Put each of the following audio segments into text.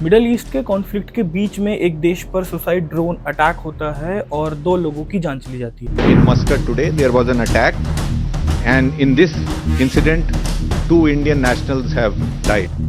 Middle east के conflict के बीच में एक देश पर सुसाइड ड्रोन अटैक होता है और 2 लोगों की जान चली जाती है। In Muscat today there was an attack and in this incident 2 Indian nationals have died.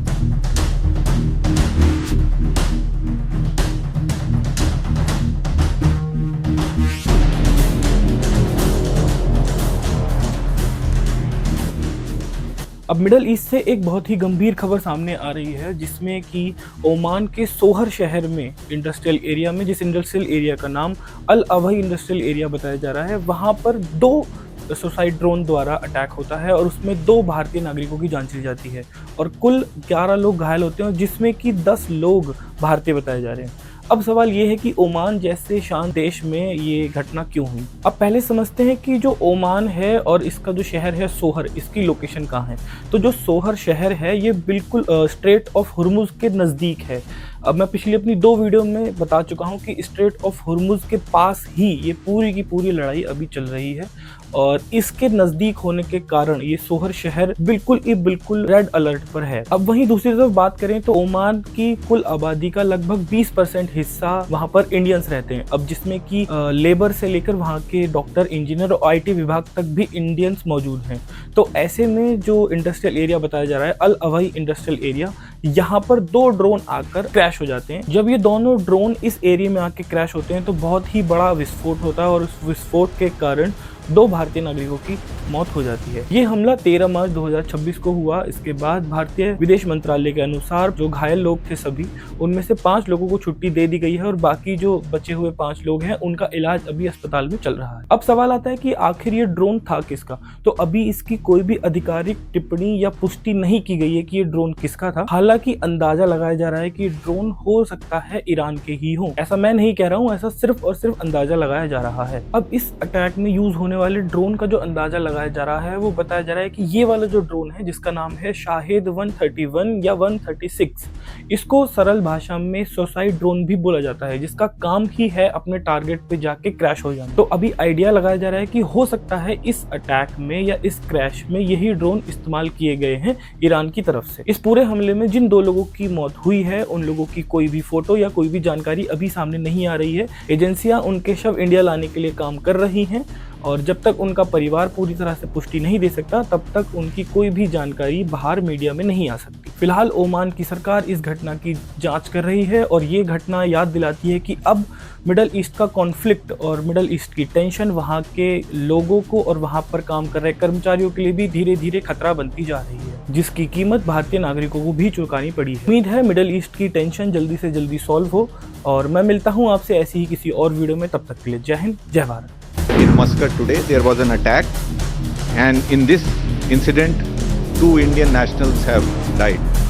अब मिडल ईस्ट से एक बहुत ही गंभीर खबर सामने आ रही है, जिसमें कि ओमान के सोहर शहर में इंडस्ट्रियल एरिया में, जिस इंडस्ट्रियल एरिया का नाम अल अवही इंडस्ट्रियल एरिया बताया जा रहा है, वहाँ पर 2 सुसाइड ड्रोन द्वारा अटैक होता है और उसमें 2 भारतीय नागरिकों की जान चली जाती है और कुल 11 लोग घायल होते हैं, जिसमें कि 10 लोग भारतीय बताए जा रहे हैं। अब सवाल ये है कि ओमान जैसे शांत देश में ये घटना क्यों हुई। अब पहले समझते हैं कि जो ओमान है और इसका जो शहर है सोहर, इसकी लोकेशन कहाँ है। तो जो सोहर शहर है ये बिल्कुल स्ट्रेट ऑफ हुर्मुज के नज़दीक है। अब मैं पिछली अपनी 2 वीडियो में बता चुका हूँ कि स्ट्रेट ऑफ हुर्मुज के पास ही ये पूरी की पूरी लड़ाई अभी चल रही है और इसके नज़दीक होने के कारण ये सोहर शहर बिल्कुल रेड अलर्ट पर है। अब वहीं दूसरी तरफ बात करें तो ओमान की कुल आबादी का लगभग 20% हिस्सा वहाँ पर इंडियंस रहते हैं। अब जिसमें कि लेबर से लेकर वहाँ के डॉक्टर, इंजीनियर और आईटी विभाग तक भी इंडियंस मौजूद हैं। तो ऐसे में जो इंडस्ट्रियल एरिया बताया जा रहा है अल अवही इंडस्ट्रियल एरिया, यहाँ पर 2 ड्रोन आकर क्रैश हो जाते हैं। जब ये दोनों ड्रोन इस एरिया में आके क्रैश होते हैं तो बहुत ही बड़ा विस्फोट होता है और उस विस्फोट के कारण 2 भारतीय नागरिकों की मौत हो जाती है। ये हमला 13 मार्च 2026 को हुआ। इसके बाद भारतीय विदेश मंत्रालय के अनुसार जो घायल लोग थे सभी, उनमें से 5 लोगों को छुट्टी दे दी गई है और बाकी जो बचे हुए 5 लोग हैं उनका इलाज अभी अस्पताल में चल रहा है। अब सवाल आता है कि आखिर ये ड्रोन था किसका। तो अभी इसकी कोई भी आधिकारिक टिप्पणी या पुष्टि नहीं की गई है कि ये ड्रोन किसका था। हालांकि अंदाजा लगाया जा रहा है कि ड्रोन हो सकता है ईरान के ही हो। ऐसा मैं नहीं कह रहा हूँ, ऐसा सिर्फ और सिर्फ अंदाजा लगाया जा रहा है। अब इस अटैक में यूज होने वाले ड्रोन का जो अंदाजा लगाया जा रहा है वो बताया जा रहा है कि ये वाला जो ड्रोन है जिसका नाम है शाहिद 131 या 136, इसको सरल भाषा में सुसाइड ड्रोन भी बोला जाता है, जिसका काम ही है अपने टारगेट पे जाके क्रैश हो जाना। तो अभी आइडिया लगाया जा रहा है कि हो सकता है इस अटैक में या इस क्रैश में यही ड्रोन इस्तेमाल किए गए हैं ईरान की तरफ से। इस पूरे हमले में जिन 2 लोगों की मौत हुई है उन लोगों की कोई भी फोटो या कोई भी जानकारी अभी सामने नहीं आ रही है। एजेंसियां उनके शव इंडिया लाने के लिए काम कर रही हैं और जब तक उनका परिवार पूरी तरह से पुष्टि नहीं दे सकता तब तक उनकी कोई भी जानकारी बाहर मीडिया में नहीं आ सकती। फिलहाल ओमान की सरकार इस घटना की जांच कर रही है और ये घटना याद दिलाती है कि अब मिडल ईस्ट का कॉन्फ्लिक्ट और मिडल ईस्ट की टेंशन वहाँ के लोगों को और वहाँ पर काम कर रहे कर्मचारियों के लिए भी धीरे धीरे खतरा बनती जा रही है, जिसकी कीमत भारतीय नागरिकों को भी चुकानी पड़ी है। उम्मीद है मिडल ईस्ट की टेंशन जल्दी से जल्दी सॉल्व हो और मैं मिलता हूँ आपसे ऐसी ही किसी और वीडियो में। तब तक के लिए जय हिंद, जय Bharat. In Muscat today there was an attack and in this incident 2 Indian nationals have died.